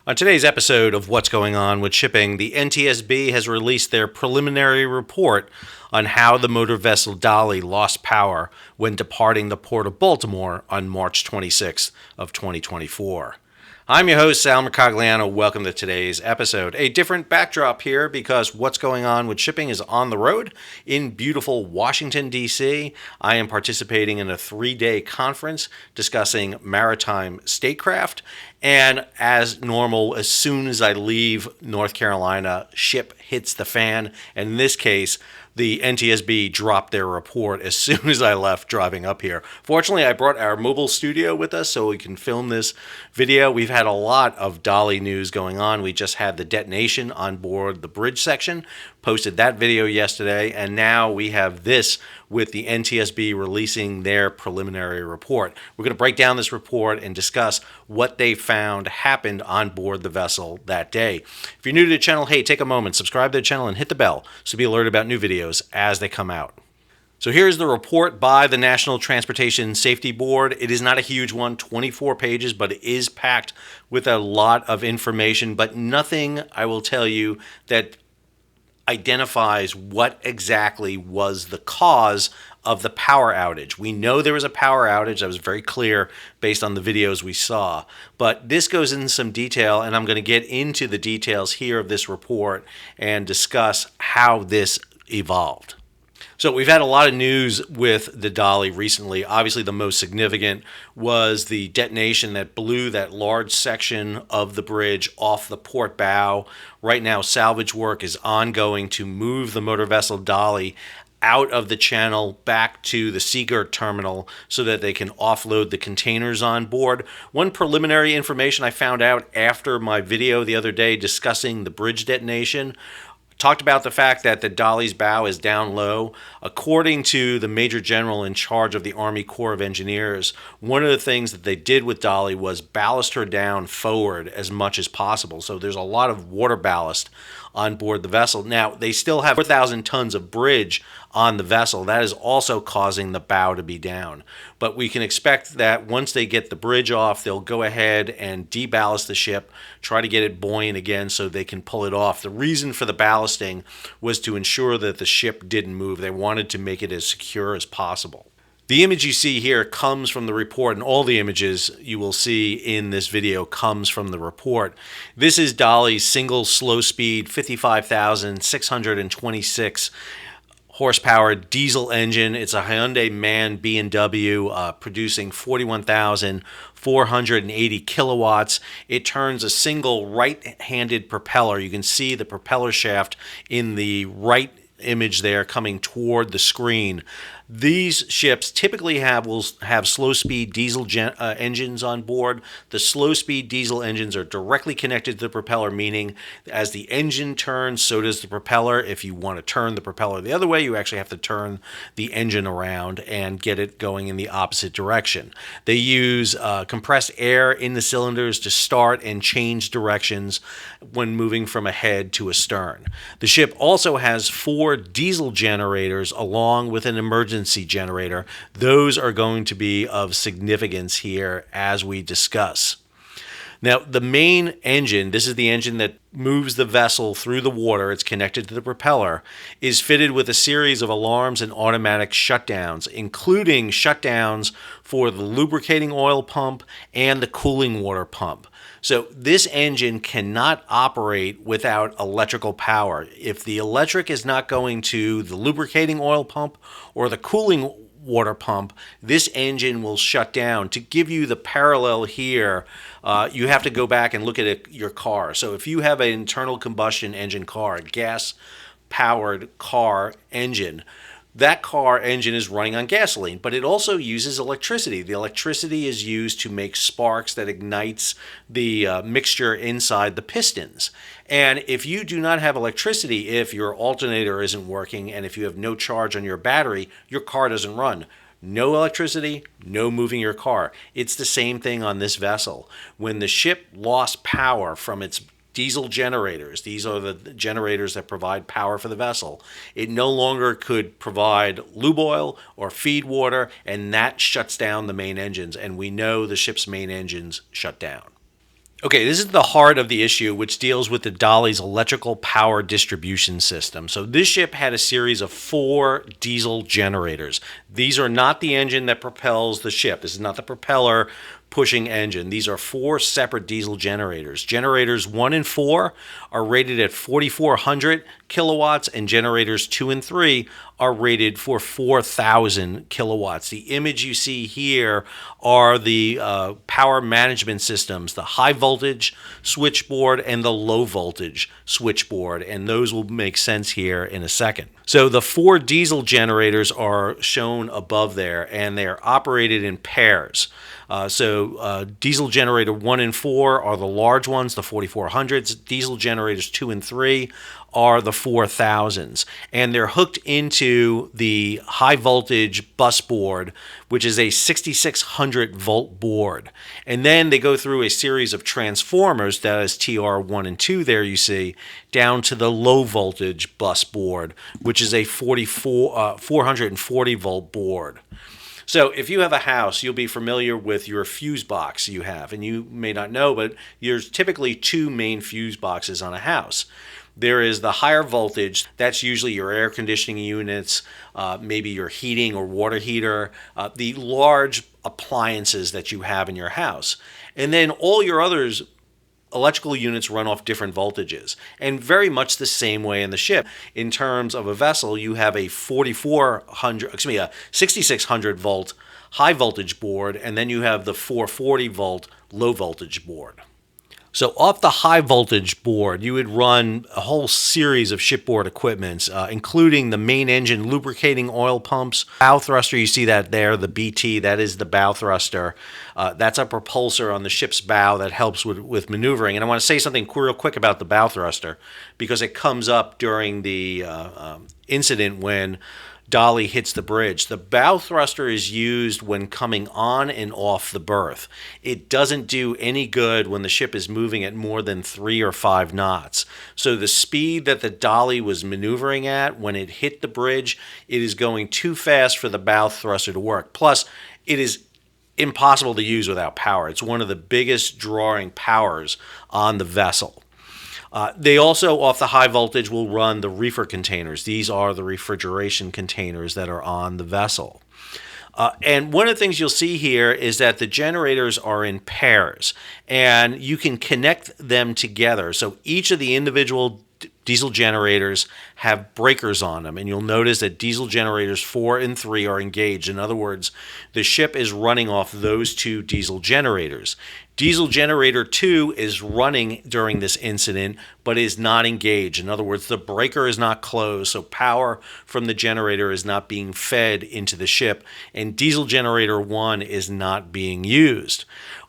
On today's episode of What's Going On with Shipping, the NTSB has released their preliminary report on how the motor vessel Dali lost power when departing the port of Baltimore on March 26th of 2024. I'm your host, Sal Mercogliano. Welcome to today's episode. A different backdrop here because What's Going On with Shipping is on the road in beautiful Washington, D.C. I am participating in a 3-day conference discussing maritime statecraft. And as normal, as soon as I leave North Carolina, ship hits the fan. And in this case, the NTSB dropped their report as soon as I left driving up here. Fortunately, I brought our mobile studio with us so we can film this video. We've had a lot of Dali news going on. We just had the detonation on board the bridge section, posted that video yesterday, and now we have this with the NTSB releasing their preliminary report. We're going to break down this report and discuss what they found happened on board the vessel that day. If you're new to the channel, hey, take a moment, subscribe to the channel, and hit the bell to be alerted about new videos as they come out. So here's the report by the National Transportation Safety Board. It is not a huge one, 24 pages, but it is packed with a lot of information, but nothing, I will tell you, that identifies what exactly was the cause of the power outage. We know there was a power outage. That was very clear based on the videos we saw. But this goes into some detail, and I'm going to get into the details here of this report and discuss how this evolved. So we've had a lot of news with the Dali recently. Obviously, the most significant was the detonation that blew that large section of the bridge off the port bow. Right now, salvage work is ongoing to move the motor vessel Dali out of the channel back to the Seagirt terminal so that they can offload the containers on board. One preliminary information I found out after my video the other day discussing the bridge detonation talked about the fact that the Dali's bow is down low. According to the Major General in charge of the Army Corps of Engineers, one of the things that they did with Dali was ballast her down forward as much as possible. So there's a lot of water ballast on board the vessel. Now, they still have 4,000 tons of bridge on the vessel. That is also causing the bow to be down. But we can expect that once they get the bridge off, they'll go ahead and deballast the ship, try to get it buoyant again so they can pull it off. The reason for the ballasting was to ensure that the ship didn't move. They wanted to make it as secure as possible. The image you see here comes from the report, and all the images you will see in this video comes from the report. This is Dali's single slow-speed 55,626 horsepower diesel engine. It's a Hyundai MAN B&W producing 41,480 kilowatts. It turns a single right-handed propeller. You can see the propeller shaft in the right image there coming toward the screen. These ships typically will have slow-speed diesel engines on board. The slow-speed diesel engines are directly connected to the propeller, meaning as the engine turns, so does the propeller. If you want to turn the propeller the other way, you actually have to turn the engine around and get it going in the opposite direction. They use compressed air in the cylinders to start and change directions when moving from a head to a stern. The ship also has 4 diesel generators along with an emergency generator. Those are going to be of significance here as we discuss. Now, the main engine, this is the engine that moves the vessel through the water, it's connected to the propeller, is fitted with a series of alarms and automatic shutdowns, including shutdowns for the lubricating oil pump and the cooling water pump. So this engine cannot operate without electrical power. If the electric is not going to the lubricating oil pump or the cooling water pump, this engine will shut down. To give you the parallel here, you have to go back and look at your car. So if you have an internal combustion engine car, a gas-powered car engine, that car engine is running on gasoline, but it also uses electricity. The electricity is used to make sparks that ignites the mixture inside the pistons. And if you do not have electricity, if your alternator isn't working, and if you have no charge on your battery, your car doesn't run. No electricity, no moving your car. It's the same thing on this vessel. When the ship lost power from its diesel generators, these are the generators that provide power for the vessel, it no longer could provide lube oil or feed water, and that shuts down the main engines, and we know the ship's main engines shut down. Okay, this is the heart of the issue, which deals with the Dali's electrical power distribution system. So this ship had a series of 4 diesel generators. These are not the engine that propels the ship. This is not the propeller pushing engine. These are 4 separate diesel generators. Generators 1 and 4 are rated at 4,400 kilowatts, and generators 2 and 3 are rated for 4,000 kilowatts. The image you see here are the power management systems, the high voltage switchboard and the low voltage switchboard, and those will make sense here in a second. So the 4 diesel generators are shown above there, and they are operated in pairs. Diesel generator 1 and 4 are the large ones, the 4400s. Diesel generators 2 and 3 are the 4000s. And they're hooked into the high voltage bus board, which is a 6600 volt board. And then they go through a series of transformers, that is TR1 and 2 there you see, down to the low voltage bus board, which is a 440 volt board. So if you have a house, you'll be familiar with your fuse box you have. And you may not know, but there's typically 2 main fuse boxes on a house. There is the higher voltage. That's usually your air conditioning units, maybe your heating or water heater, the large appliances that you have in your house. And then all your others electrical units run off different voltages, and very much the same way in the ship. In terms of a vessel, you have a 6600 volt high voltage board, and then you have the 440 volt low voltage board. So off the high voltage board, you would run a whole series of shipboard equipments, including the main engine lubricating oil pumps, bow thruster. You see that there, the BT, that is the bow thruster. That's a propulsor on the ship's bow that helps with maneuvering. And I want to say something real quick about the bow thruster, because it comes up during the incident when Dali hits the bridge. The bow thruster is used when coming on and off the berth. It doesn't do any good when the ship is moving at more than 3 or 5 knots. So the speed that the Dali was maneuvering at when it hit the bridge, it is going too fast for the bow thruster to work. Plus, it is impossible to use without power. It's one of the biggest drawing powers on the vessel. They also, off the high voltage, will run the reefer containers. These are the refrigeration containers that are on the vessel. And one of the things you'll see here is that the generators are in pairs, and you can connect them together. So each of the individual diesel generators have breakers on them, and you'll notice that diesel generators 4 and 3 are engaged. In other words, the ship is running off those 2 diesel generators. Diesel generator 2 is running during this incident, but is not engaged. In other words, the breaker is not closed, so power from the generator is not being fed into the ship, and diesel generator 1 is not being used.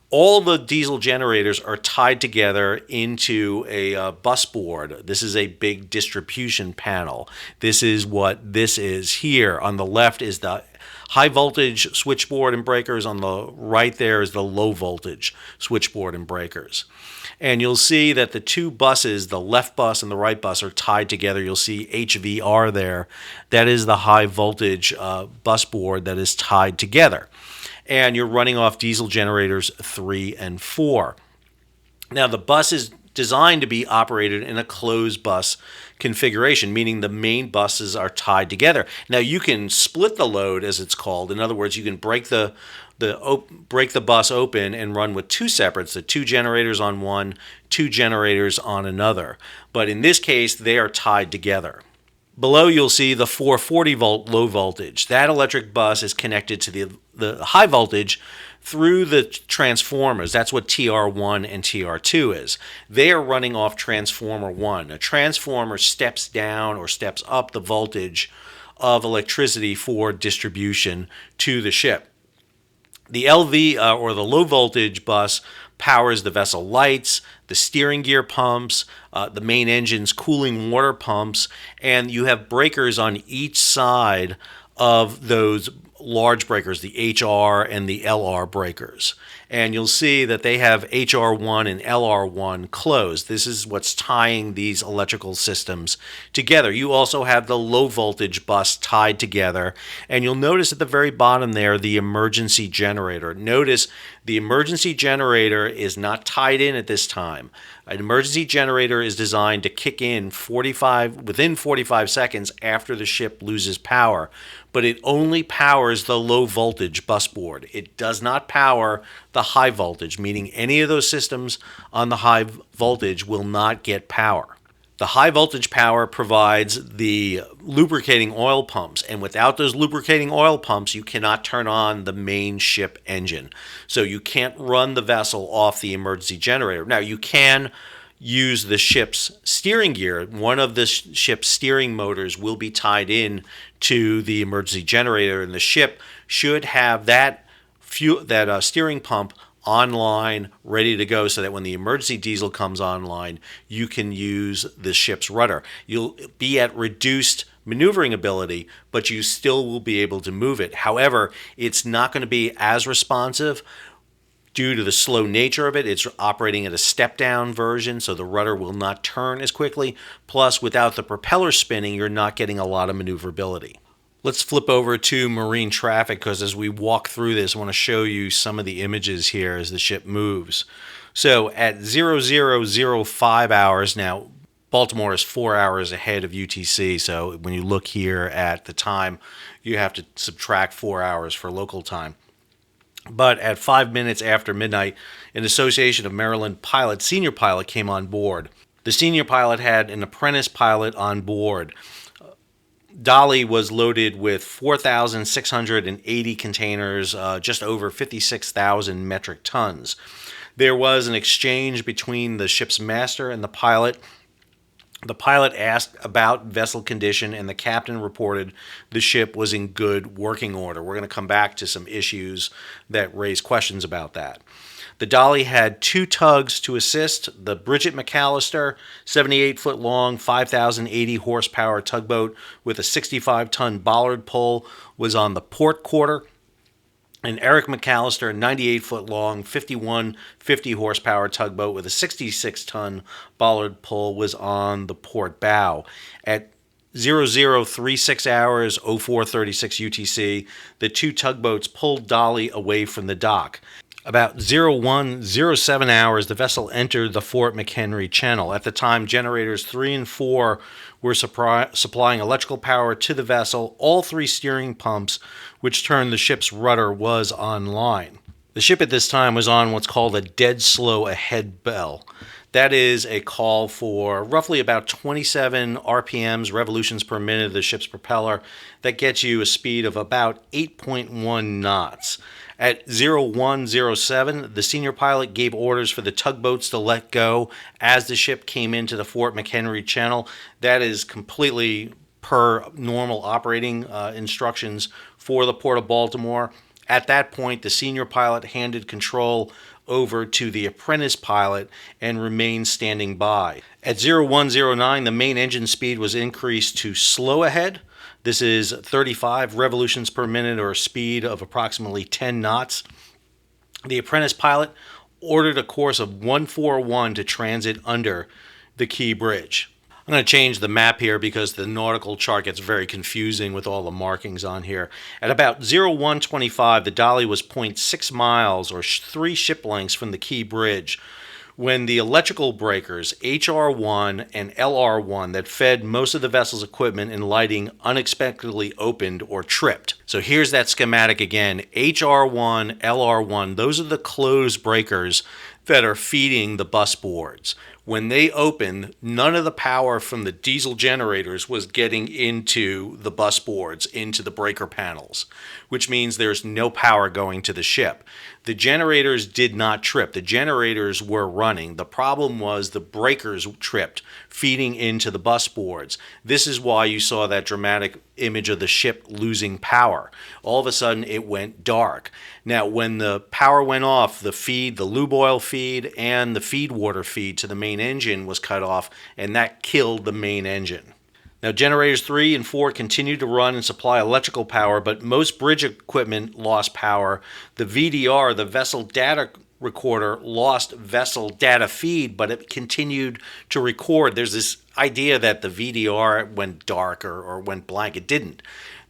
All the diesel generators are tied together into a bus board. This is a big distribution panel. This is what this is here. On the left is the high voltage switchboard and breakers. On the right there is the low voltage switchboard and breakers. And you'll see that the 2 buses, the left bus and the right bus, are tied together. You'll see HVR there. That is the high voltage bus board that is tied together. And you're running off diesel generators 3 and 4. Now, the bus is designed to be operated in a closed bus configuration, meaning the main buses are tied together. Now, you can split the load, as it's called. In other words, you can break the bus open and run with 2 separates, the 2 generators on one, 2 generators on another. But in this case, they are tied together. Below, you'll see the 440 volt low voltage. That electric bus is connected to the high voltage through the transformers. That's what TR1 and TR2 is. They are running off transformer 1. A transformer steps down or steps up the voltage of electricity for distribution to the ship. The LV, or the low voltage bus, powers the vessel lights, the steering gear pumps, the main engine's cooling water pumps, and you have breakers on each side of those large breakers, the HR and the LR breakers. And you'll see that they have HR1 and LR1 closed. This is what's tying these electrical systems together. You also have the low voltage bus tied together. And you'll notice at the very bottom there, the emergency generator. Notice the emergency generator is not tied in at this time. An emergency generator is designed to kick in within 45 seconds after the ship loses power, but it only powers the low voltage bus board. It does not power the high voltage, meaning any of those systems on the high voltage will not get power. The high voltage power provides the lubricating oil pumps, and without those lubricating oil pumps, you cannot turn on the main ship engine. So you can't run the vessel off the emergency generator. Now, you can use the ship's steering gear. One of the ship's steering motors will be tied in to the emergency generator, and the ship should have that steering pump online, ready to go, so that when the emergency diesel comes online, you can use the ship's rudder. You'll be at reduced maneuvering ability, but you still will be able to move it. However, it's not going to be as responsive due to the slow nature of it. It's operating at a step-down version, so the rudder will not turn as quickly. Plus, without the propeller spinning, you're not getting a lot of maneuverability. Let's flip over to marine traffic, because as we walk through this, I want to show you some of the images here as the ship moves. So at 0005 hours, now Baltimore is 4 hours ahead of UTC, so when you look here at the time, you have to subtract 4 hours for local time. But at 5 minutes after midnight, an Association of Maryland Pilots senior pilot came on board. The senior pilot had an apprentice pilot on board. Dali was loaded with 4,680 containers, just over 56,000 metric tons. There was an exchange between the ship's master and the pilot. The pilot asked about vessel condition, and the captain reported the ship was in good working order. We're going to come back to some issues that raise questions about that. The Dali had 2 tugs to assist. The Bridget McAllister, 78-foot long, 5,080 horsepower tugboat with a 65-ton bollard pull, was on the port quarter. And Eric McAllister, 98-foot long, 5150 horsepower tugboat with a 66-ton bollard pull, was on the port bow. At 0036 hours, 0436 UTC, the 2 tugboats pulled Dali away from the dock. About 0107 hours, the vessel entered the Fort McHenry Channel. At the time, generators 3 and 4 were supplying electrical power to the vessel. All 3 steering pumps, which turned the ship's rudder, was online. The ship at this time was on what's called a dead slow ahead bell. That is a call for roughly about 27 RPMs, revolutions per minute of the ship's propeller. That gets you a speed of about 8.1 knots. At 0107, the senior pilot gave orders for the tugboats to let go as the ship came into the Fort McHenry Channel. That is completely per normal operating instructions for the Port of Baltimore. At that point, the senior pilot handed control over to the apprentice pilot and remained standing by. At 0109, the main engine speed was increased to slow ahead. This is 35 revolutions per minute, or a speed of approximately 10 knots. The apprentice pilot ordered a course of 141 to transit under the Key Bridge. I'm going to change the map here because the nautical chart gets very confusing with all the markings on here. At about 0125, the Dali was 0.6 miles, or 3 ship lengths, from the Key Bridge, when the electrical breakers HR1 and LR1 that fed most of the vessel's equipment and lighting unexpectedly opened or tripped. So here's that schematic again. HR1, LR1, those are the closed breakers that are feeding the bus boards. When they opened, none of the power from the diesel generators was getting into the bus boards, into the breaker panels, which means there's no power going to the ship. The generators did not trip. The generators were running. The problem was the breakers tripped, feeding into the bus boards. This is why you saw that dramatic image of the ship losing power. All of a sudden, it went dark. Now, when the power went off, the feed, the lube oil feed, and the feed water feed to the main engine was cut off, and that killed the main engine. Now, generators 3 and 4 continued to run and supply electrical power, but most bridge equipment lost power. The VDR, the vessel data recorder, lost vessel data feed, but it continued to record. There's this idea that the VDR went dark or went blank. It didn't.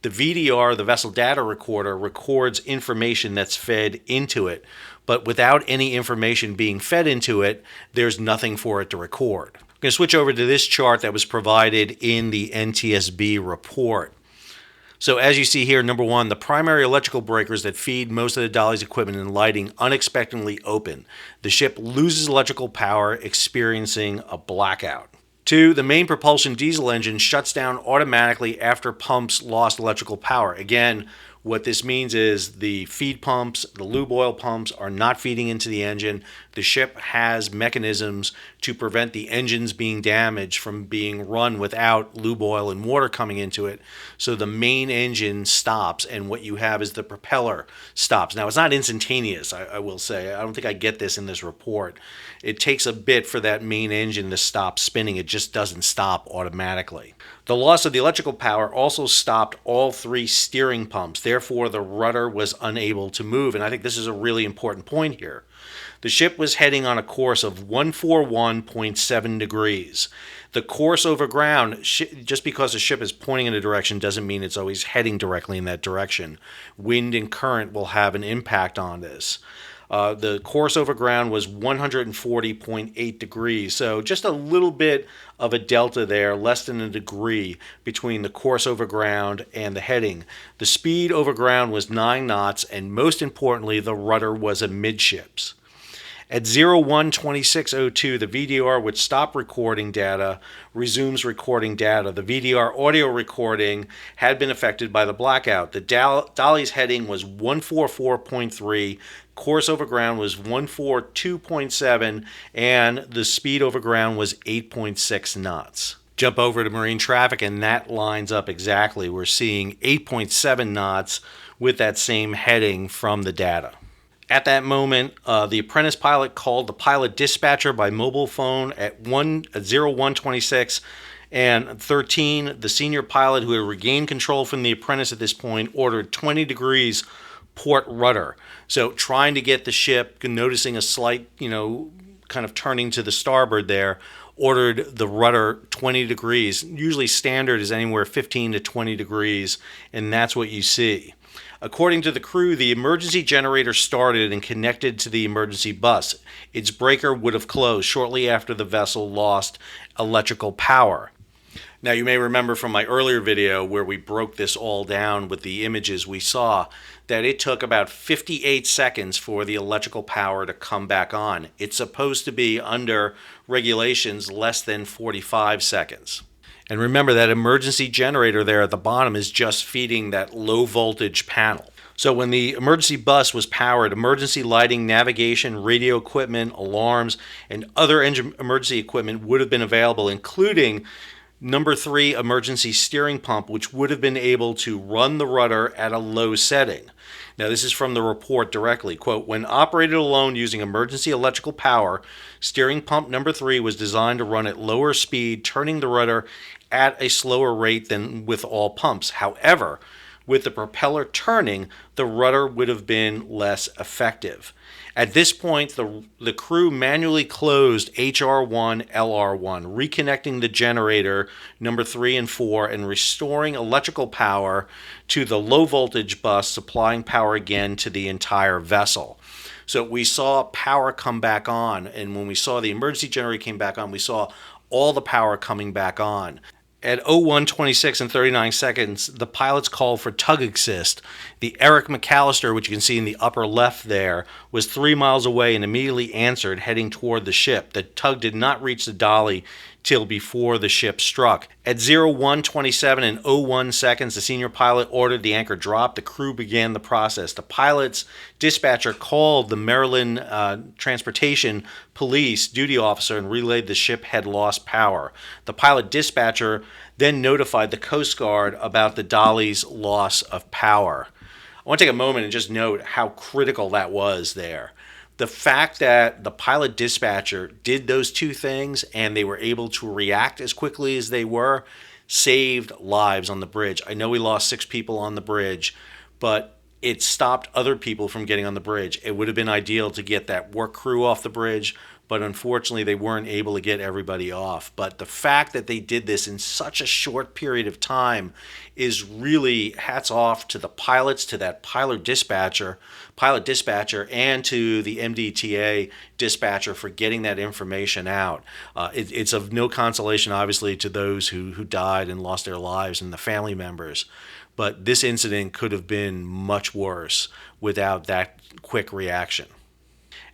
The VDR, the vessel data recorder, records information that's fed into it, but without any information being fed into it, there's nothing for it to record. I'm going to switch over to this chart that was provided in the NTSB report. So as you see here, number one, the primary electrical breakers that feed most of the Dali's equipment and lighting unexpectedly open. The ship loses electrical power, experiencing a blackout. Two, the main propulsion diesel engine shuts down automatically after pumps lost electrical power. Again, what this means is the feed pumps, the lube oil pumps are not feeding into the engine. The ship has mechanisms to prevent the engines being damaged from being run without lube oil and water coming into it. So the main engine stops, and what you have is the propeller stops. Now, it's not instantaneous, I will say. I don't think I get this in this report. It takes a bit for that main engine to stop spinning. It just doesn't stop automatically. The loss of the electrical power also stopped all three steering pumps. Therefore, the rudder was unable to move. And I think this is a really important point here. The ship was heading on a course of 141.7 degrees. The course over ground, just because the ship is pointing in a direction doesn't mean it's always heading directly in that direction. Wind and current will have an impact on this. The course over ground was 140.8 degrees, so just a little bit of a delta there, less than a degree between the course over ground and the heading. The speed over ground was 9 knots, and most importantly, the rudder was amidships. At 01:26:02, the VDR would stop recording data, resumes recording data. The VDR audio recording had been affected by the blackout. The Dali's heading was 144.3, course over ground was 142.7, and the speed over ground was 8.6 knots. Jump over to marine traffic, and that lines up exactly. We're seeing 8.7 knots with that same heading from the data. At that moment, the apprentice pilot called the pilot dispatcher by mobile phone at 01:26 and 13. The senior pilot, who had regained control from the apprentice at this point, ordered 20 degrees port rudder. So trying to get the ship, noticing a slight, kind of turning to the starboard there, ordered the rudder 20 degrees. Usually standard is anywhere 15 to 20 degrees, and that's what you see. According to the crew, the emergency generator started and connected to the emergency bus. Its breaker would have closed shortly after the vessel lost electrical power. Now, you may remember from my earlier video where we broke this all down with the images we saw that it took about 58 seconds for the electrical power to come back on. It's supposed to be, under regulations, less than 45 seconds. And remember, that emergency generator there at the bottom is just feeding that low voltage panel. So when the emergency bus was powered, emergency lighting, navigation, radio equipment, alarms, and other emergency equipment would have been available, including number 3 emergency steering pump, which would have been able to run the rudder at a low setting. Now, this is from the report directly. Quote, when operated alone using emergency electrical power, steering pump number 3 was designed to run at lower speed, turning the rudder at a slower rate than with all pumps. However, with the propeller turning, the rudder would have been less effective. At this point, the crew manually closed HR1, LR1, reconnecting the generator number 3 and 4 and restoring electrical power to the low voltage bus, supplying power again to the entire vessel. So we saw power come back on, and when we saw the emergency generator came back on, we saw all the power coming back on. At 01:26 and 39 seconds, the pilots called for tug assist. The Eric McAllister, which you can see in the upper left there, was 3 miles away and immediately answered, heading toward the ship. The tug did not reach the Dali till before the ship struck. At 01:27 and 01 seconds, the senior pilot ordered the anchor drop. The crew began the process. The pilot's dispatcher called the Maryland Transportation Police duty officer and relayed the ship had lost power. The pilot dispatcher then notified the Coast Guard about the Dali's loss of power. I want to take a moment and just note how critical that was there. The fact that the pilot dispatcher did those two things and they were able to react as quickly as they were, saved lives on the bridge. I know we lost 6 people on the bridge, but it stopped other people from getting on the bridge. It would have been ideal to get that work crew off the bridge, but unfortunately they weren't able to get everybody off. But the fact that they did this in such a short period of time is really hats off to the pilots, to that pilot dispatcher, and to the MDTA dispatcher for getting that information out. It's of no consolation, obviously, to those who died and lost their lives and the family members. But this incident could have been much worse without that quick reaction.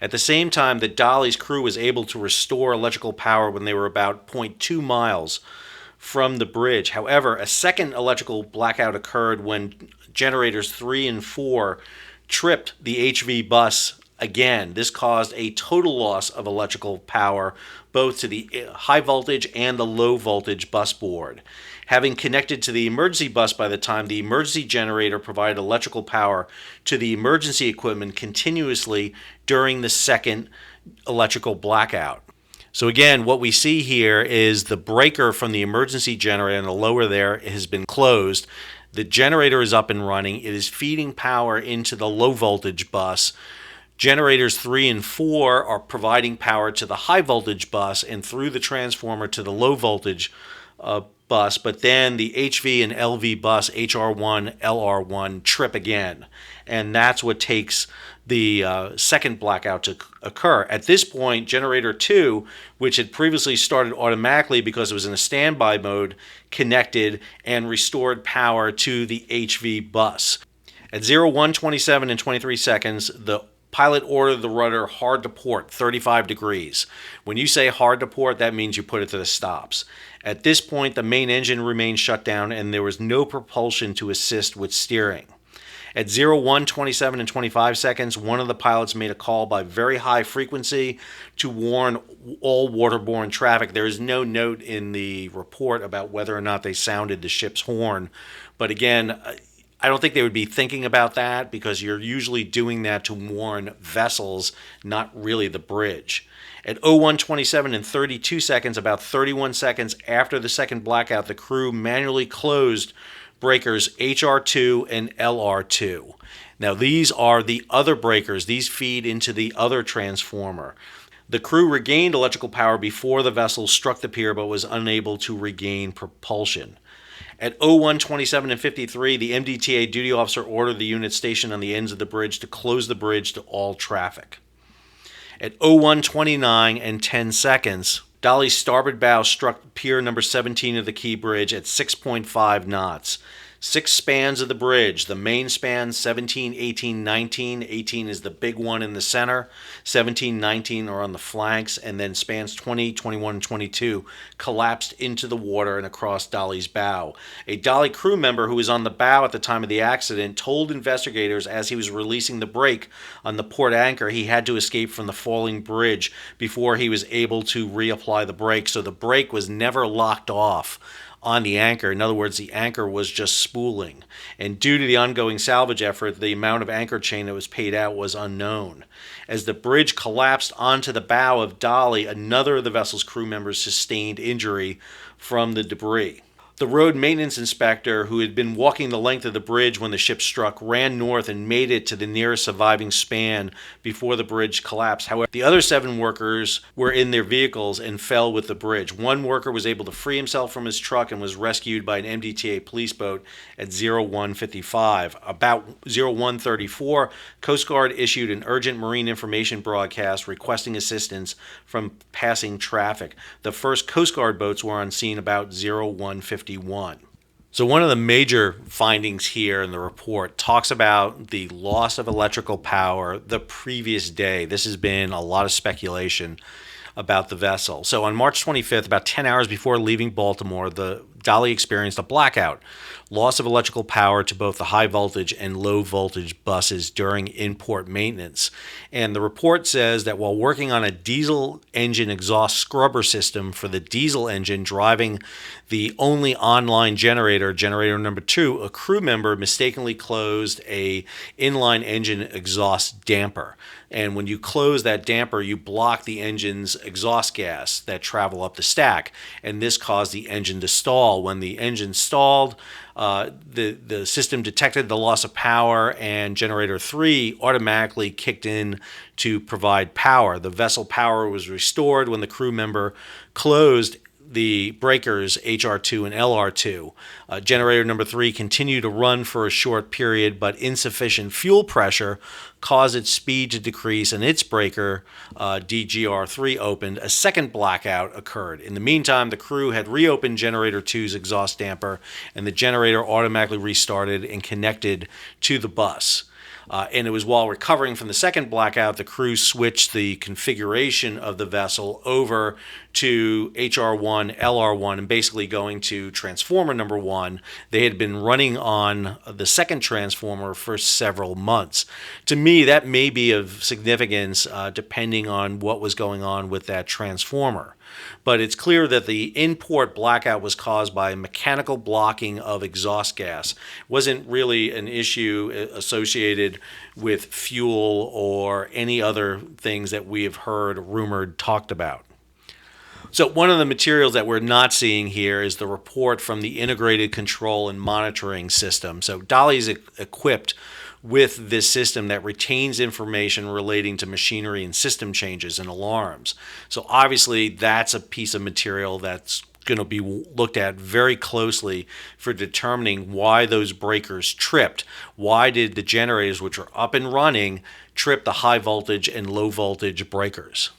At the same time that Dali's crew was able to restore electrical power when they were about 0.2 miles from the bridge. However, a second electrical blackout occurred when generators 3 and 4 tripped the HV bus again. This caused a total loss of electrical power both to the high voltage and the low voltage bus board. Having connected to the emergency bus by the time, the emergency generator provided electrical power to the emergency equipment continuously during the second electrical blackout. So again, what we see here is the breaker from the emergency generator in the lower there has been closed. The generator is up and running. It is feeding power into the low voltage bus. Generators 3 and 4 are providing power to the high voltage bus and through the transformer to the low voltage bus, but then the HV and LV bus, HR1, LR1, trip again. And that's what takes the second blackout to occur. At this point, generator 2, which had previously started automatically because it was in a standby mode, connected and restored power to the HV bus. At 01, 27, and 23 seconds, the pilot ordered the rudder hard to port, 35 degrees. When you say hard to port, that means you put it to the stops. At this point, the main engine remained shut down and there was no propulsion to assist with steering. At 01, 27, and 25 seconds, one of the pilots made a call by very high frequency to warn all waterborne traffic. There is no note in the report about whether or not they sounded the ship's horn. But again, I don't think they would be thinking about that because you're usually doing that to warn vessels, not really the bridge. At 01, 27, and 32 seconds, about 31 seconds after the second blackout, the crew manually closed breakers HR2 and LR2. Now these are the other breakers. These feed into the other transformer. The crew regained electrical power before the vessel struck the pier but was unable to regain propulsion. At 01, 27, and 53, the MDTA duty officer ordered the unit stationed on the ends of the bridge to close the bridge to all traffic. At 01, 29, and 10 seconds, Dali's starboard bow struck pier number 17 of the Key Bridge at 6.5 knots. 6 spans of the bridge. The main span, 17, 18, 19. 18 is the big one in the center. 17, 19 are on the flanks. And then spans 20, 21, and 22 collapsed into the water and across Dali's bow. A Dali crew member who was on the bow at the time of the accident told investigators as he was releasing the brake on the port anchor he had to escape from the falling bridge before he was able to reapply the brake. So the brake was never locked off on the anchor. In other words, the anchor was just spooling. And due to the ongoing salvage effort, the amount of anchor chain that was paid out was unknown. As the bridge collapsed onto the bow of Dali, another of the vessel's crew members sustained injury from the debris. The road maintenance inspector, who had been walking the length of the bridge when the ship struck, ran north and made it to the nearest surviving span before the bridge collapsed. However, the other 7 workers were in their vehicles and fell with the bridge. One worker was able to free himself from his truck and was rescued by an MDTA police boat at 01:55. About 01:34, Coast Guard issued an urgent marine information broadcast requesting assistance from passing traffic. The first Coast Guard boats were on scene about 01:51. So one of the major findings here in the report talks about the loss of electrical power the previous day. This has been a lot of speculation about the vessel. So on March 25th, about 10 hours before leaving Baltimore, the Dali experienced a blackout, loss of electrical power to both the high voltage and low voltage buses during in-port maintenance. And the report says that while working on a diesel engine exhaust scrubber system for the diesel engine driving the only online generator, generator number 2, a crew member mistakenly closed a inline engine exhaust damper. And when you close that damper, you block the engine's exhaust gas that travel up the stack, and this caused the engine to stall. stall. When the engine stalled, the system detected the loss of power, and generator 3 automatically kicked in to provide power. The vessel power was restored when the crew member closed the breakers HR2 and LR2. Generator number 3 continued to run for a short period, but insufficient fuel pressure caused its speed to decrease, and its breaker, DGR3, opened. A second blackout occurred. In the meantime, the crew had reopened generator 2's exhaust damper, and the generator automatically restarted and connected to the bus. And it was while recovering from the second blackout, the crew switched the configuration of the vessel over to HR1, LR1, and basically going to transformer number 1. They had been running on the second transformer for several months. To me, that may be of significance depending on what was going on with that transformer. But it's clear that the in-port blackout was caused by mechanical blocking of exhaust gas. It wasn't really an issue associated with fuel or any other things that we have heard, rumored, talked about. So one of the materials that we're not seeing here is the report from the Integrated Control and Monitoring System. So Dali is equipped with this system that retains information relating to machinery and system changes and alarms. So obviously that's a piece of material that's going to be looked at very closely for determining why those breakers tripped. Why did the generators, which are up and running, trip the high voltage and low voltage breakers?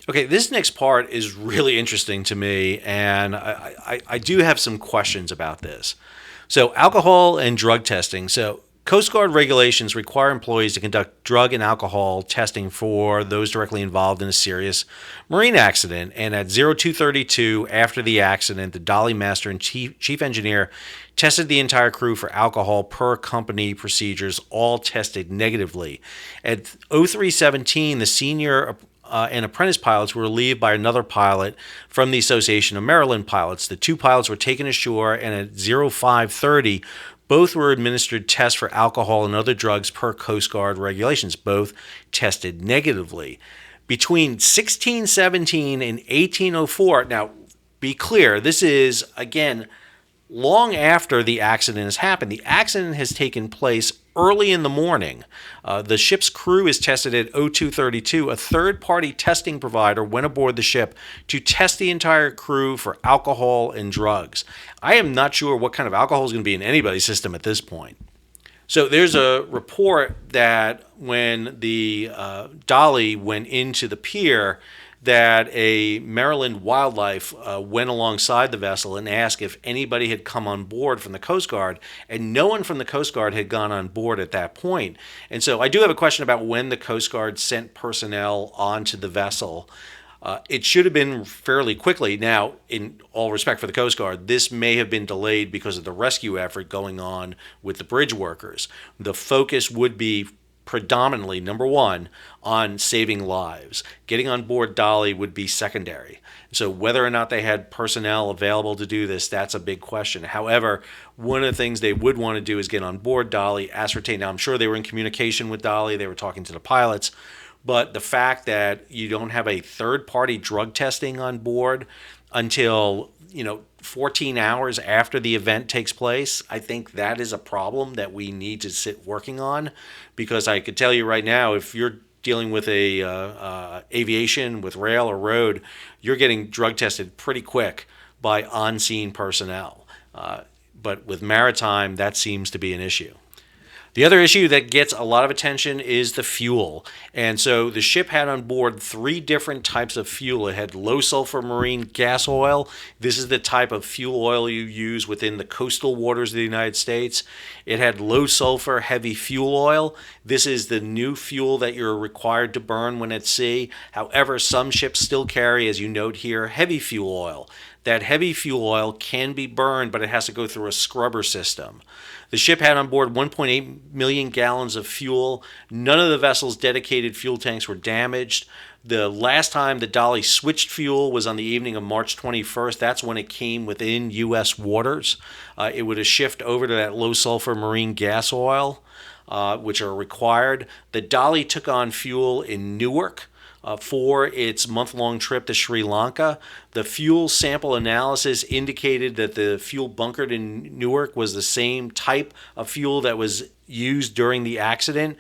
Okay, this next part is really interesting to me, and I do have some questions about this. So alcohol and drug testing. So Coast Guard regulations require employees to conduct drug and alcohol testing for those directly involved in a serious marine accident. And at 0232, after the accident, the Dali Master and Chief Engineer tested the entire crew for alcohol per company procedures, all tested negatively. At 0317, the senior and apprentice pilots were relieved by another pilot from the Association of Maryland Pilots. The two pilots were taken ashore, and at 0530, both were administered tests for alcohol and other drugs per Coast Guard regulations. Both tested negatively. Between 1617 and 1804, now be clear, this is, again, long after the accident has happened. The accident has taken place early in the morning. The ship's crew is tested at 0232. A third-party testing provider went aboard the ship to test the entire crew for alcohol and drugs. I am not sure what kind of alcohol is going to be in anybody's system at this point. So there's a report that when the Dali went into the pier, that a Maryland Wildlife went alongside the vessel and asked if anybody had come on board from the Coast Guard, and no one from the Coast Guard had gone on board at that point. And so I do have a question about when the Coast Guard sent personnel onto the vessel. It should have been fairly quickly. Now, in all respect for the Coast Guard, this may have been delayed because of the rescue effort going on with the bridge workers. The focus would be predominantly, number one, on saving lives. Getting on board Dali would be secondary. So whether or not they had personnel available to do this, that's a big question. However, one of the things they would want to do is get on board Dali, ascertain. Now, I'm sure they were in communication with Dali. They were talking to the pilots. But the fact that you don't have a third-party drug testing on board until, 14 hours after the event takes place, I think that is a problem that we need to sit working on, because I could tell you right now, if you're dealing with a aviation, with rail or road, you're getting drug tested pretty quick by on-scene personnel. But with maritime, that seems to be an issue. The other issue that gets a lot of attention is the fuel. And so the ship had on board 3 different types of fuel. It had low sulfur marine gas oil. This is the type of fuel oil you use within the coastal waters of the United States. It had low sulfur heavy fuel oil. This is the new fuel that you're required to burn when at sea. However, some ships still carry, as you note here, heavy fuel oil. That heavy fuel oil can be burned, but it has to go through a scrubber system. The ship had on board 1.8 million gallons of fuel. None of the vessel's dedicated fuel tanks were damaged. The last time the Dali switched fuel was on the evening of March 21st. That's when it came within U.S. waters. It would have shifted over to that low sulfur marine gas oil, which are required. The Dali took on fuel in Newark. for its month-long trip to Sri Lanka. The fuel sample analysis indicated that the fuel bunkered in Newark was the same type of fuel that was used during the accident.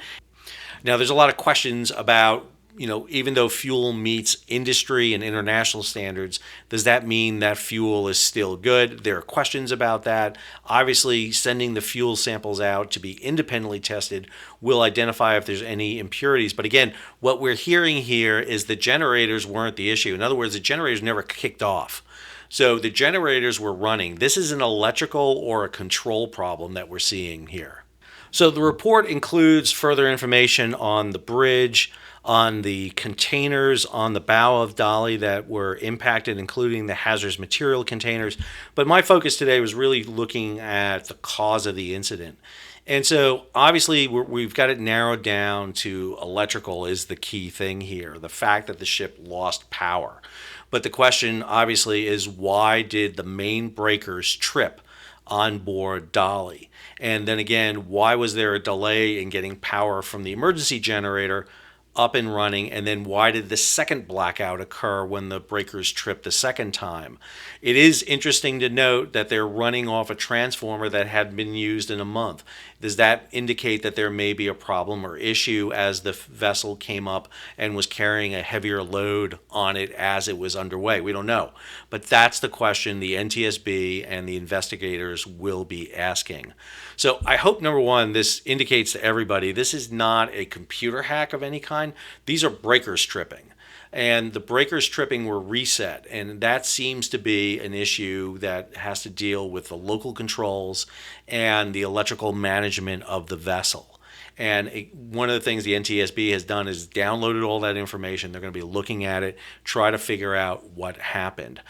Now, there's a lot of questions about, even though fuel meets industry and international standards, does that mean that fuel is still good? There are questions about that. Obviously, sending the fuel samples out to be independently tested will identify if there's any impurities. But again, what we're hearing here is the generators weren't the issue. In other words, the generators never kicked off. So the generators were running. This is an electrical or a control problem that we're seeing here. So the report includes further information on the bridge, on the containers on the bow of Dali that were impacted, including the hazardous material containers. But my focus today was really looking at the cause of the incident. And so obviously we've got it narrowed down to electrical is the key thing here, the fact that the ship lost power. But the question obviously is, why did the main breakers trip on board Dali? And then again, why was there a delay in getting power from the emergency generator up and running? And then why did the second blackout occur when the breakers tripped the second time? It is interesting to note that they're running off a transformer that hadn't been used in a month. Does that indicate that there may be a problem or issue as the vessel came up and was carrying a heavier load on it as it was underway? We don't know. But that's the question the NTSB and the investigators will be asking. So I hope, number one, this indicates to everybody this is not a computer hack of any kind. These are breakers tripping. And the breakers tripping were reset, and that seems to be an issue that has to deal with the local controls and the electrical management of the vessel. And one of the things the NTSB has done is downloaded all that information. They're going to be looking at it, try to figure out what happened.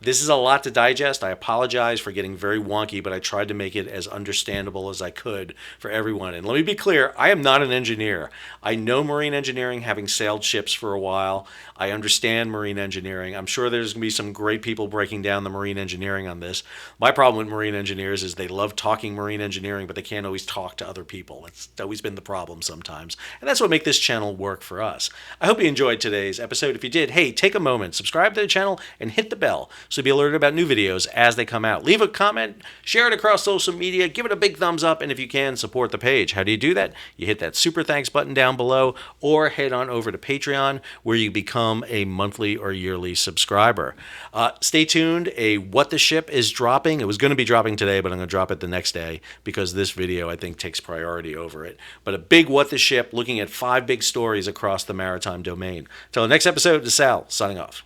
This is a lot to digest. I apologize for getting very wonky, but I tried to make it as understandable as I could for everyone. And let me be clear, I am not an engineer. I know marine engineering, having sailed ships for a while. I understand marine engineering. I'm sure there's going to be some great people breaking down the marine engineering on this. My problem with marine engineers is they love talking marine engineering, but they can't always talk to other people. It's always been the problem sometimes. And that's what makes this channel work for us. I hope you enjoyed today's episode. If you did, hey, take a moment, subscribe to the channel, and hit the bell so you'll be alerted about new videos as they come out. Leave a comment, share it across social media, give it a big thumbs up, and if you can, support the page. How do you do that? You hit that super thanks button down below, or head on over to Patreon, where you become a monthly or yearly subscriber. Stay tuned. A What the Ship is dropping. It was going to be dropping today, but I'm going to drop it the next day because this video, I think, takes priority over it. But a big What the Ship, looking at 5 big stories across the maritime domain. Till the next episode, this is Sal, signing off.